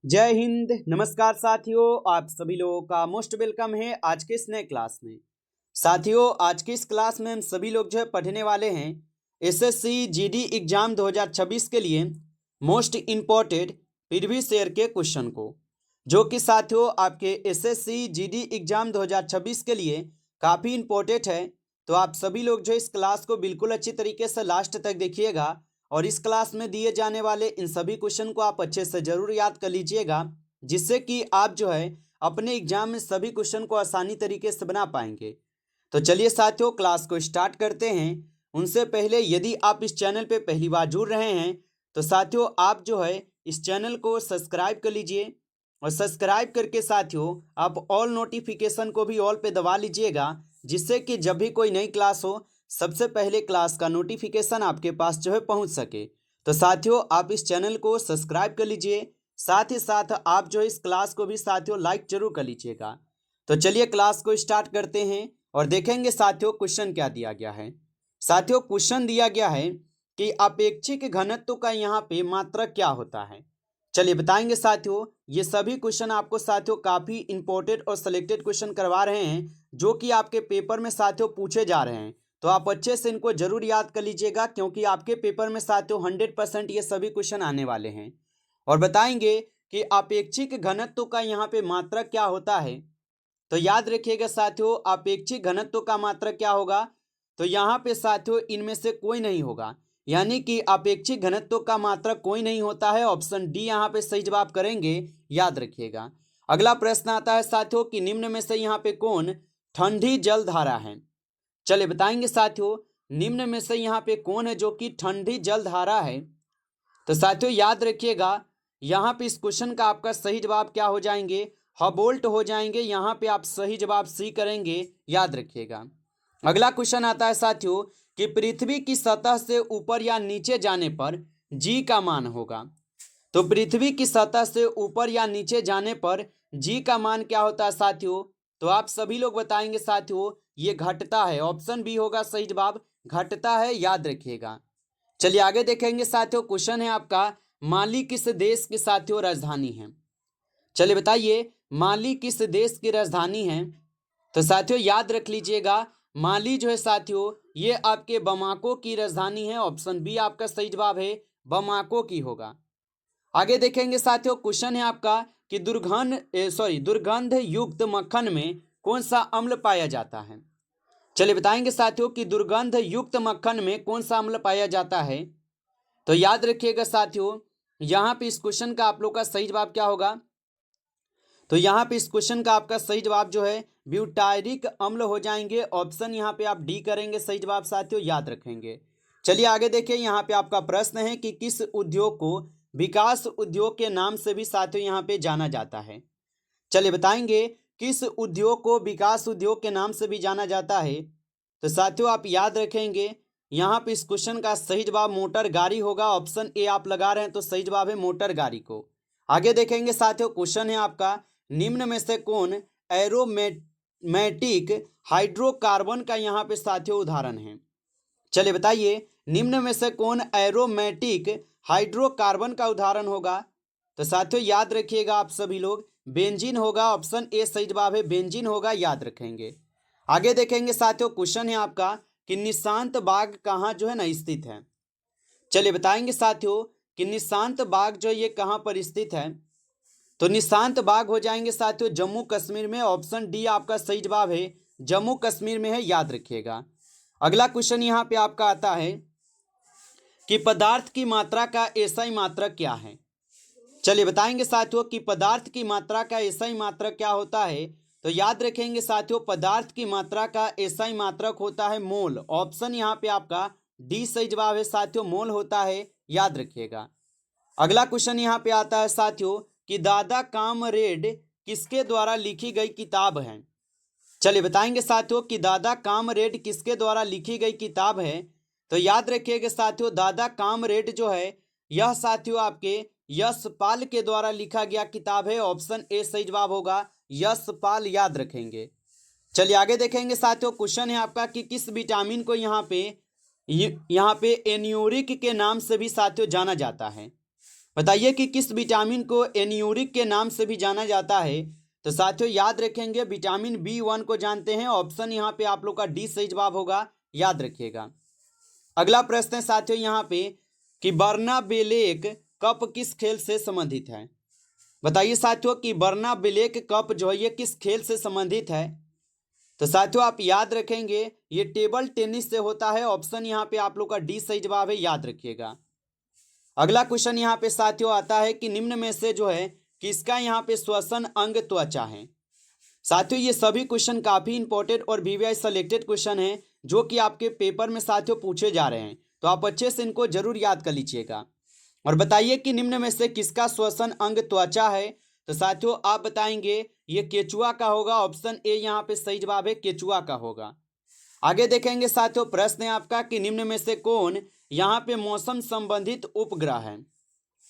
जय हिंद। नमस्कार साथियों, आप सभी लोगों का मोस्ट वेलकम है आज के इस नए क्लास में। साथियों, आज की इस क्लास में हम सभी लोग जो है पढ़ने वाले हैं एसएससी जीडी एग्जाम 2026 के लिए मोस्ट इम्पोर्टेंट प्रीवियस ईयर के क्वेश्चन को, जो कि साथियों आपके एसएससी जीडी एग्जाम 2026 के लिए काफ़ी इम्पोर्टेंट है। तो आप सभी लोग जो इस क्लास को बिल्कुल अच्छी तरीके से लास्ट तक देखिएगा और इस क्लास में दिए जाने वाले इन सभी क्वेश्चन को आप अच्छे से जरूर याद कर लीजिएगा, जिससे कि आप जो है अपने एग्जाम में सभी क्वेश्चन को आसानी तरीके से बना पाएंगे। तो चलिए साथियों, क्लास को स्टार्ट करते हैं। उनसे पहले यदि आप इस चैनल पे पहली बार जुड़ रहे हैं तो साथियों आप जो है इस चैनल को सब्सक्राइब कर लीजिए और सब्सक्राइब करके साथियों आप ऑल नोटिफिकेशन को भी ऑल पे दबा लीजिएगा, जिससे कि जब भी कोई नई क्लास हो सबसे पहले क्लास का नोटिफिकेशन आपके पास जो है पहुंच सके। तो साथियों आप इस चैनल को सब्सक्राइब कर लीजिए, साथ ही साथ आप जो इस क्लास को भी साथियों लाइक जरूर कर लीजिएगा। तो चलिए क्लास को स्टार्ट करते हैं और देखेंगे साथियों क्वेश्चन क्या दिया गया है। साथियों क्वेश्चन दिया गया है कि अपेक्षिक घनत्व का यहाँ पे मात्रक क्या होता है। चलिए बताएंगे साथियों। ये सभी क्वेश्चन आपको साथियों काफी इंपॉर्टेंट और सिलेक्टेड क्वेश्चन करवा रहे हैं, जो कि आपके पेपर में साथियों पूछे जा रहे हैं। तो आप अच्छे से इनको जरूर याद कर लीजिएगा, क्योंकि आपके पेपर में साथियों 100% ये सभी क्वेश्चन आने वाले हैं। और बताएंगे कि अपेक्षिक घनत्व का यहाँ पे मात्रक क्या होता है। तो याद रखिएगा साथियों, अपेक्षिक घनत्व का मात्रक क्या होगा। तो यहाँ पे साथियों इनमें से कोई नहीं होगा, यानी कि अपेक्षिक घनत्व का मात्रक कोई नहीं होता है। ऑप्शन डी यहाँ पे सही जवाब करेंगे, याद रखिएगा। अगला प्रश्न आता है साथियों कि निम्न में से यहाँ पे कौन ठंडी जल धारा है। चलिए बताएंगे साथियों, निम्न में से यहाँ पे कौन है जो कि ठंडी जल धारा है। तो साथियों याद रखिएगा, यहाँ पे इस क्वेश्चन का आपका सही जवाब क्या हो जाएंगे, हबोल्ट हो जाएंगे। यहाँ पे आप सही जवाब सी करेंगे, याद रखिएगा। अगला क्वेश्चन आता है साथियों कि पृथ्वी की सतह से ऊपर या नीचे जाने पर जी का मान होगा। तो पृथ्वी की सतह से ऊपर या नीचे जाने पर जी का मान क्या होता है साथियों। तो आप सभी लोग बताएंगे साथियों, ये घटता है। ऑप्शन बी होगा सही जवाब, घटता है, याद रखिएगा। चलिए आगे देखेंगे साथियों। क्वेश्चन है आपका, माली किस देश की साथियों राजधानी है। चलिए बताइए, माली किस देश की राजधानी है। तो साथियों याद रख लीजिएगा, माली जो है साथियों ये आपके बमाको की राजधानी है। ऑप्शन बी आपका सही जवाब है, बमाको की होगा। आगे देखेंगे साथियों, क्वेश्चन है आपका कि दुर्गंध युक्त मक्खन में कौन सा अम्ल पाया जाता है। चलिए बताएंगे साथियों कि दुर्गंध युक्त मक्खन में कौन सा अम्ल पाया जाता है। तो याद रखिएगा साथियों, यहाँ पे इस क्वेश्चन का आप लोग का सही जवाब क्या होगा। तो यहाँ पे इस क्वेश्चन का आपका सही जवाब जो है ब्यूटायरिक अम्ल हो जाएंगे। ऑप्शन यहाँ पे आप डी करेंगे सही जवाब साथियों, याद रखेंगे। चलिए आगे देखिए, यहाँ पे आपका प्रश्न है कि किस उद्योग को विकास उद्योग के नाम से भी साथियों यहाँ पे जाना जाता है। चलिए बताएंगे, किस उद्योग को विकास उद्योग के नाम से भी जाना जाता है। तो साथियों आप याद रखेंगे, यहाँ पे इस क्वेश्चन का सही जवाब मोटर गाड़ी होगा। ऑप्शन ए आप लगा रहे हैं तो सही जवाब है मोटर गाड़ी को। आगे देखेंगे साथियों, क्वेश्चन है आपका, निम्न में से कौन एरोमेटिक हाइड्रोकार्बन का यहाँ पे साथियों उदाहरण है। चलिए बताइए, निम्न में से कौन एरोमेटिक हाइड्रोकार्बन का उदाहरण होगा। तो साथियों याद रखिएगा आप सभी लोग, बेंजीन होगा। ऑप्शन ए सही जवाब है, बेंजीन होगा, याद रखेंगे। आगे देखेंगे साथियों, क्वेश्चन है आपका कि निशांत बाग कहाँ जो है ना स्थित है। चलिए बताएंगे साथियों कि निशांत बाग जो ये कहाँ पर स्थित है। तो निशांत बाग हो जाएंगे साथियों जम्मू कश्मीर में। ऑप्शन डी आपका सही जवाब है, जम्मू कश्मीर में है, याद रखिएगा। अगला क्वेश्चन यहाँ पे आपका आता है कि पदार्थ की मात्रा का एसआई मात्रक क्या है। चलिए बताएंगे साथियों कि पदार्थ की मात्रा का एसआई मात्रक क्या होता है। तो याद रखेंगे साथियों, पदार्थ की मात्रा का एसआई मात्रक होता है मोल। ऑप्शन यहाँ पे आपका डी सही जवाब है साथियों, मोल होता है, याद रखिएगा। अगला क्वेश्चन यहाँ पे आता है साथियों कि दादा कामरेड किसके द्वारा लिखी गई किताब है। चलिए बताएंगे साथियों कि दादा कामरेड किसके द्वारा लिखी गई किताब है। तो याद रखिएगा साथियों, दादा कामरेड जो है यह साथियों आपके यशपाल के द्वारा लिखा गया किताब है। ऑप्शन ए सही जवाब होगा, यशपाल, याद रखेंगे। चलिए आगे देखेंगे साथियों, क्वेश्चन है आपका कि किस विटामिन को यहाँ पे एन्यूरिक के नाम से भी साथियों जाना जाता है। बताइए कि किस विटामिन को एन्यूरिक के नाम से भी जाना जाता है। तो साथियों याद रखेंगे विटामिन B1 को जानते हैं। ऑप्शन यहाँ पे आप लोग का डी सही जवाब होगा, याद रखिएगा। अगला प्रश्न है साथियों यहाँ पे कि बर्नाबेलेक कप किस खेल से संबंधित है। बताइए साथियों कि बर्नाबेलेक कप जो है ये किस खेल से संबंधित है। तो साथियों आप याद रखेंगे ये टेबल टेनिस से होता है। ऑप्शन यहाँ पे आप लोग का डी सही जवाब है, याद रखिएगा। अगला क्वेश्चन यहाँ पे साथियों आता है कि निम्न में से जो है किसका यहाँ पे श्वसन अंग त्वचा है। साथियों ये सभी क्वेश्चन काफी इंपॉर्टेंट और वीवीआई सेलेक्टेड क्वेश्चन हैं जो कि आपके पेपर में साथियों पूछे जा रहे हैं, तो आप अच्छे से इनको जरूर याद कर लीजिएगा। और बताइए कि निम्न में से किसका श्वसन अंग त्वचा है। तो साथियों आप बताएंगे ये केचुआ का होगा। ऑप्शन ए यहाँ पे सही जवाब है, केचुआ का होगा। आगे देखेंगे साथियों प्रश्न है आपका कि निम्न में से कौन यहाँ पे मौसम संबंधित उपग्रह है।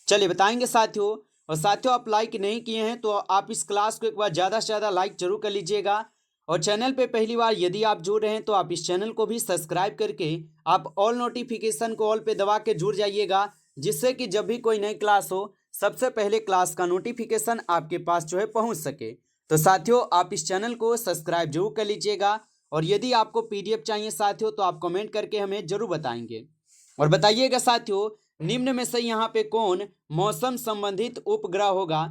चलिए बताएंगे साथियों। और साथियों आप लाइक नहीं किए हैं तो आप इस क्लास को एक बार ज़्यादा से ज़्यादा लाइक जरूर कर लीजिएगा। और चैनल पे पहली बार यदि आप जुड़ रहे हैं तो आप इस चैनल को भी सब्सक्राइब करके आप ऑल नोटिफिकेशन को ऑल पे दबा के जुड़ जाइएगा, जिससे कि जब भी कोई नई क्लास हो सबसे पहले क्लास का नोटिफिकेशन आपके पास जो है पहुँच सके। तो साथियों आप इस चैनल को सब्सक्राइब जरूर कर लीजिएगा। और यदि आपको PDF चाहिए साथियों तो आप कमेंट करके हमें जरूर बताएंगे। और बताइएगा साथियों निम्न में से यहाँ पे कौन मौसम संबंधित उपग्रह होगा।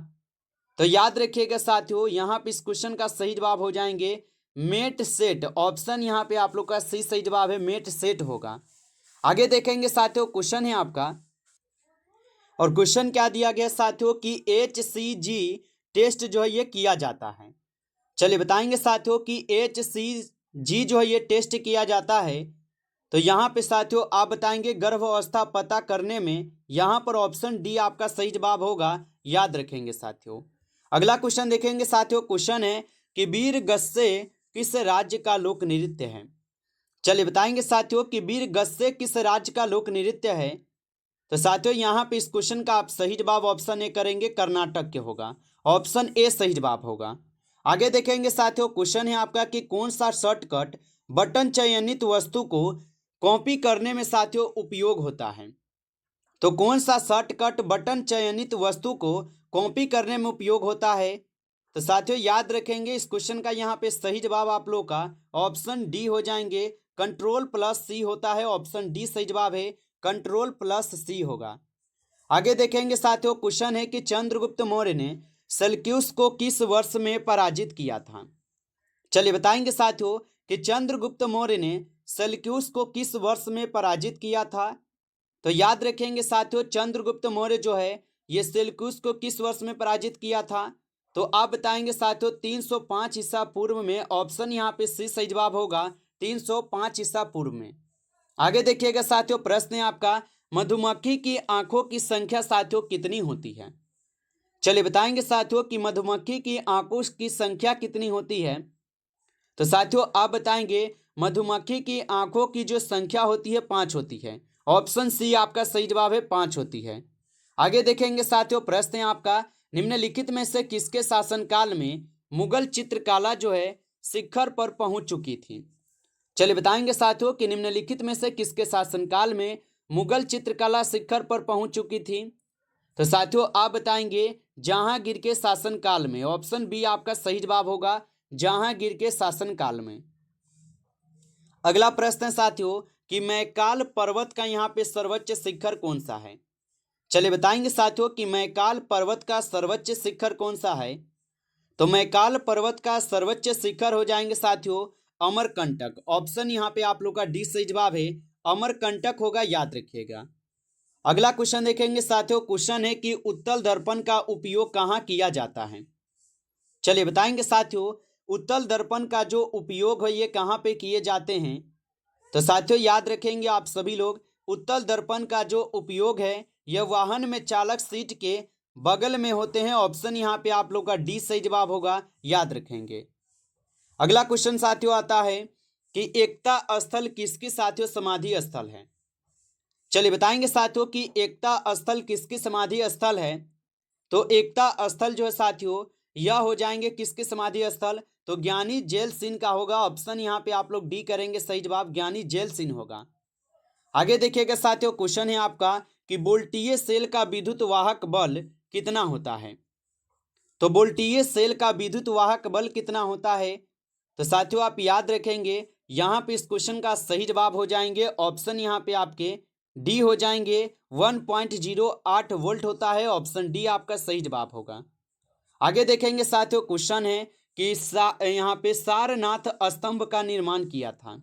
तो याद रखिएगा साथियों यहाँ पे इस क्वेश्चन का सही जवाब हो जाएंगे मेट सेट। ऑप्शन यहाँ पे आप लोग का सही जवाब है, मेट सेट होगा। आगे देखेंगे साथियों क्वेश्चन है आपका। और क्वेश्चन क्या दिया गया साथियों कि HCG टेस्ट जो है ये किया जाता है। चलिए बताएंगे साथियों कि HCG जो है ये टेस्ट किया जाता है। तो यहाँ पे साथियों आप बताएंगे गर्भावस्था पता करने में। यहाँ पर ऑप्शन डी आपका सही जवाब होगा, याद रखेंगे साथियों। अगला क्वेश्चन देखेंगे साथियों। क्वेश्चन है कि वीर गस्से किस राज्य का लोक नृत्य है। चलिए बताएंगे साथियों कि वीर गस्से किस राज्य का लोक नृत्य है। तो साथियों यहाँ पे इस क्वेश्चन का आप सही जवाब ऑप्शन ए करेंगे, कर्नाटक के होगा। ऑप्शन ए सही जवाब होगा। आगे देखेंगे साथियों क्वेश्चन है आपका कि कौन सा शॉर्टकट बटन चयनित वस्तु को कॉपी करने में साथियों उपयोग होता है। तो कौन सा शॉर्टकट बटन चयनित वस्तु को कॉपी करने में उपयोग होता है। तो साथियों याद रखेंगे इस क्वेश्चन का यहाँ पे सही जवाब आप लोग का ऑप्शन डी हो जाएंगे, Ctrl+C होता है। ऑप्शन डी सही जवाब है, Ctrl+C होगा। आगे देखेंगे साथियों क्वेश्चन है कि चंद्रगुप्त मौर्य ने सेल्यूकस को किस वर्ष में पराजित किया था। चलिए बताएंगे साथियों कि चंद्रगुप्त मौर्य ने सेल्यूकस को किस वर्ष में पराजित किया था। तो याद रखेंगे साथियों चंद्रगुप्त मौर्य जो है ये सेल्यूकस को किस वर्ष में पराजित किया था। तो आप बताएंगे साथियों 305 ईसा पूर्व में। ऑप्शन यहाँ पे सी सही जवाब होगा, 305 ईसा पूर्व में। आगे देखिएगा साथियों प्रश्न है आपका मधुमक्खी की आंखों की संख्या साथियों कितनी होती है। चलिए बताएंगे साथियों कि मधुमक्खी की आंखों की संख्या कितनी होती है। तो साथियों आप बताएंगे मधुमक्खी की आंखों की जो संख्या होती है 5 होती है। ऑप्शन सी आपका सही जवाब है, 5 होती है। आगे देखेंगे साथियों प्रश्न है आपका निम्नलिखित में से किसके शासनकाल में मुगल चित्रकला जो है शिखर पर पहुंच चुकी थी। चलिए बताएंगे साथियों कि निम्नलिखित में से किसके शासनकाल में मुगल चित्रकला शिखर पर पहुंच चुकी थी। तो साथियों आप बताएंगे जहांगीर के शासनकाल में। ऑप्शन बी आपका सही जवाब होगा, जहांगीर के शासनकाल में। अगला प्रश्न है साथियों कि मैकाल पर्वत का यहाँ पे सर्वोच्च शिखर कौन सा है। चलिए बताएंगे साथियों कि मैकाल पर्वत का सर्वोच्च शिखर कौन सा है। तो मैकाल पर्वत का सर्वोच्च शिखर हो जाएंगे साथियों अमरकंटक। ऑप्शन यहाँ पे आप लोग का डी सही जवाब है, अमरकंटक होगा, याद रखिएगा। अगला क्वेश्चन देखेंगे साथियों। क्वेश्चन है कि उत्तल दर्पण का उपयोग कहाँ किया जाता है। चलिए बताएंगे साथियों उत्तल दर्पण का जो उपयोग है ये कहाँ पे किए जाते हैं। तो साथियों याद रखेंगे आप सभी लोग उत्तल दर्पण का जो उपयोग है यह वाहन में चालक सीट के बगल में होते हैं। ऑप्शन यहाँ पे आप लोग का डी सही जवाब होगा, याद रखेंगे। अगला क्वेश्चन साथियों आता है कि एकता स्थल किसकी साथियों समाधि स्थल है। चलिए बताएंगे साथियों कि एकता स्थल किसकी समाधि स्थल है। तो एकता स्थल जो है साथियों यह हो जाएंगे किसके समाधि स्थल। तो ज्ञानी जेल सिंह का होगा। ऑप्शन यहाँ पे आप लोग डी करेंगे, सही जवाब ज्ञानी जेल सिंह होगा। आगे देखिएगा साथियों क्वेश्चन है आपका कि वोल्टीय सेल का विद्युत वाहक बल कितना होता है। तो वोल्टीय सेल का विद्युत वाहक बल कितना होता है, तो साथियों आप याद रखेंगे यहाँ पे इस क्वेश्चन का सही जवाब हो जाएंगे ऑप्शन यहाँ पे आपके डी हो जाएंगे। 1.08 वोल्ट होता है, ऑप्शन डी आपका सही जवाब होगा। आगे देखेंगे साथियों, क्वेश्चन है कि यहाँ पे सारनाथ स्तंभ का निर्माण किया था।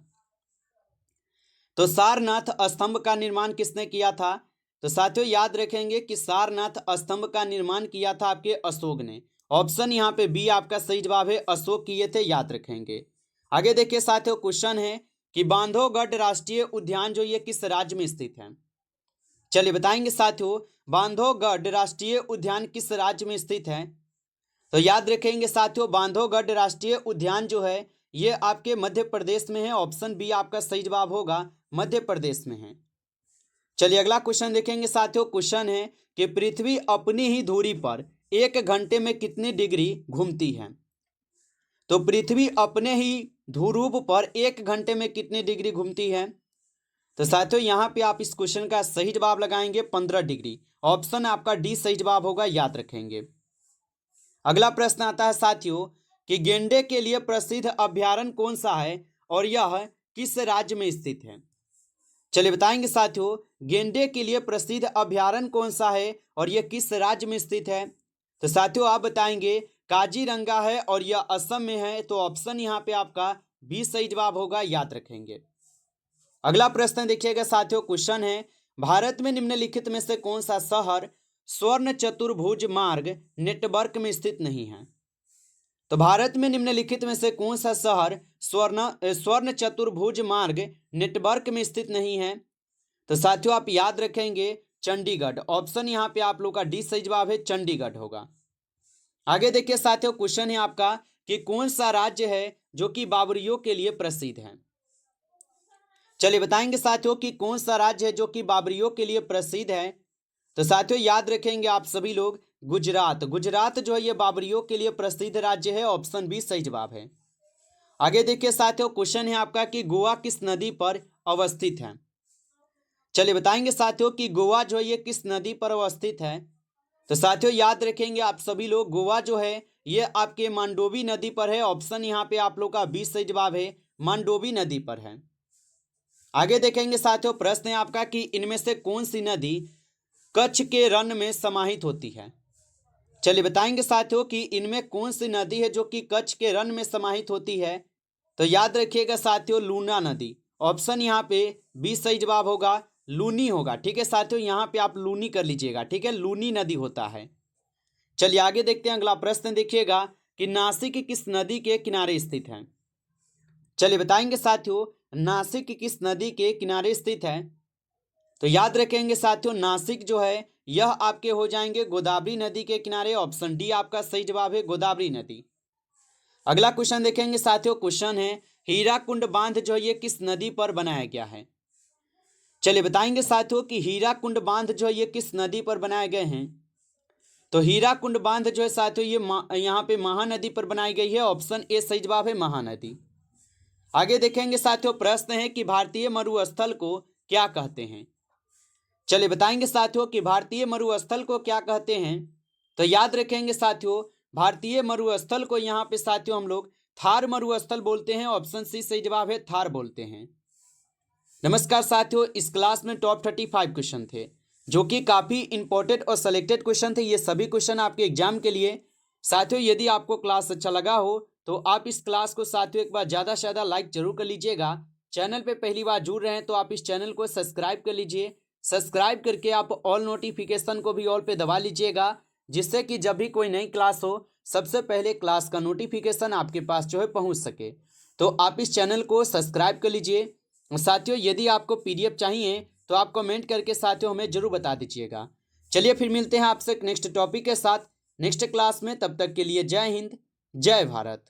तो सारनाथ स्तंभ का निर्माण किसने किया था, तो साथियों याद रखेंगे कि सारनाथ स्तंभ का निर्माण किया था आपके अशोक ने। ऑप्शन यहाँ पे बी आपका सही जवाब है, अशोक किए थे, याद रखेंगे। आगे देखिए साथियों, क्वेश्चन है कि बांधवगढ़ राष्ट्रीय उद्यान जो ये किस राज्य में स्थित है। चलिए बताएंगे साथियों, बांधवगढ़ राष्ट्रीय उद्यान किस राज्य में स्थित है। तो याद रखेंगे साथियों, बांधवगढ़ राष्ट्रीय उद्यान जो है ये आपके मध्य प्रदेश में है, ऑप्शन बी आपका सही जवाब होगा, मध्य प्रदेश में है। चलिए अगला क्वेश्चन देखेंगे साथियों, क्वेश्चन है कि पृथ्वी अपनी ही धुरी पर 1 घंटे में कितनी डिग्री घूमती है। तो पृथ्वी अपने ही ध्रुव पर 1 घंटे में कितनी डिग्री घूमती है। तो साथियों यहाँ पे आप इस क्वेश्चन का सही जवाब लगाएंगे 15 डिग्री, ऑप्शन आपका डी सही जवाब होगा, याद रखेंगे। अगला प्रश्न आता है साथियों कि गेंडे के लिए प्रसिद्ध अभ्यारण्य कौन सा है और यह किस राज्य में स्थित है। चलिए बताएंगे साथियों, गेंडे के लिए प्रसिद्ध अभ्यारण्य कौन सा है और यह किस राज्य में स्थित है। तो साथियों आप बताएंगे काजीरंगा है और यह असम में है, तो ऑप्शन यहाँ पे आपका बी सही जवाब होगा, याद रखेंगे। अगला प्रश्न देखिएगा साथियों, क्वेश्चन है भारत में निम्नलिखित में से कौन सा शहर स्वर्ण चतुर्भुज मार्ग नेटवर्क में स्थित नहीं है। तो भारत में निम्नलिखित में से कौन सा शहर स्वर्ण चतुर्भुज मार्ग नेटवर्क में स्थित नहीं है। तो साथियों आप याद रखेंगे चंडीगढ़, ऑप्शन यहाँ पे आप लोग का डी सही जवाब है, चंडीगढ़ होगा। आगे देखिए साथियों, क्वेश्चन है आपका कि कौन सा राज्य है जो कि बाबरियों के लिए प्रसिद्ध है। चलिए बताएंगे साथियों कि कौन सा राज्य है जो कि बाबरियों के लिए प्रसिद्ध है। तो साथियों याद रखेंगे आप सभी लोग गुजरात, गुजरात जो है ये बाबरियों के लिए प्रसिद्ध राज्य है, ऑप्शन बी सही जवाब है। आगे देखिए साथियों, क्वेश्चन है आपका कि गोवा किस नदी पर अवस्थित है। चलिए बताएंगे साथियों कि गोवा जो है ये किस नदी पर अवस्थित है। तो साथियों याद रखेंगे आप सभी लोग, गोवा जो है ये आपके मांडोवी नदी पर है, ऑप्शन यहाँ पे आप लोग का बी सही जवाब है, मांडोवी नदी पर है। आगे देखेंगे साथियों, प्रश्न है आपका कि इनमें से कौन सी नदी कच्छ के रन में समाहित होती है। चलिए बताएंगे साथियों कि इनमें कौन सी नदी है जो कि कच्छ के रन में समाहित होती है। तो याद रखिएगा साथियों लूना नदी, ऑप्शन यहाँ पे बी सही जवाब होगा, लूनी होगा। ठीक है साथियों, यहाँ पे आप लूनी कर लीजिएगा, ठीक है, लूनी नदी होता है। चलिए आगे देखते हैं, अगला प्रश्न देखिएगा कि नासिक किस नदी के किनारे स्थित है। चलिए बताएंगे साथियों नासिक किस नदी के किनारे स्थित है। तो याद रखेंगे साथियों नासिक जो है यह आपके हो जाएंगे गोदावरी नदी के किनारे, ऑप्शन डी आपका सही जवाब है, गोदावरी नदी। अगला क्वेश्चन देखेंगे साथियों, क्वेश्चन है हीराकुंड बांध जो है ये किस नदी पर बनाया गया है। चलिए बताएंगे साथियों कि हीराकुंड बांध जो है ये किस नदी पर बनाए गए हैं। तो हीराकुंड बांध जो है साथियों ये यहाँ पे महानदी पर बनाई गई है, ऑप्शन ए सही जवाब है, महानदी। आगे देखेंगे साथियों, प्रश्न है कि भारतीय मरुस्थल को क्या कहते हैं। चलिए बताएंगे साथियों कि भारतीय मरुस्थल को क्या कहते हैं। तो याद रखेंगे साथियों भारतीय मरुस्थल को यहाँ पे साथियों हम लोग थार मरुस्थल बोलते हैं, ऑप्शन सी सही जवाब है, थार बोलते हैं। नमस्कार साथियों, इस क्लास में टॉप 35 क्वेश्चन थे जो कि काफ़ी इंपॉर्टेंट और सेलेक्टेड क्वेश्चन थे। ये सभी क्वेश्चन आपके एग्जाम के लिए। साथियों यदि आपको क्लास अच्छा लगा हो तो आप इस क्लास को साथियों एक बार ज़्यादा से ज़्यादा लाइक जरूर कर लीजिएगा। चैनल पे पहली बार जुड़ रहे हैं तो आप इस चैनल को सब्सक्राइब कर लीजिए। सब्सक्राइब करके आप ऑल नोटिफिकेशन को भी ऑल पे दबा लीजिएगा, जिससे कि जब भी कोई नई क्लास हो सबसे पहले क्लास का नोटिफिकेशन आपके पास जो है पहुंच सके। तो आप इस चैनल को सब्सक्राइब कर लीजिए। साथियों यदि आपको PDF चाहिए तो आप कमेंट करके साथियों हमें जरूर बता दीजिएगा। चलिए फिर मिलते हैं आपसे नेक्स्ट टॉपिक के साथ नेक्स्ट क्लास में, तब तक के लिए जय हिंद जय भारत।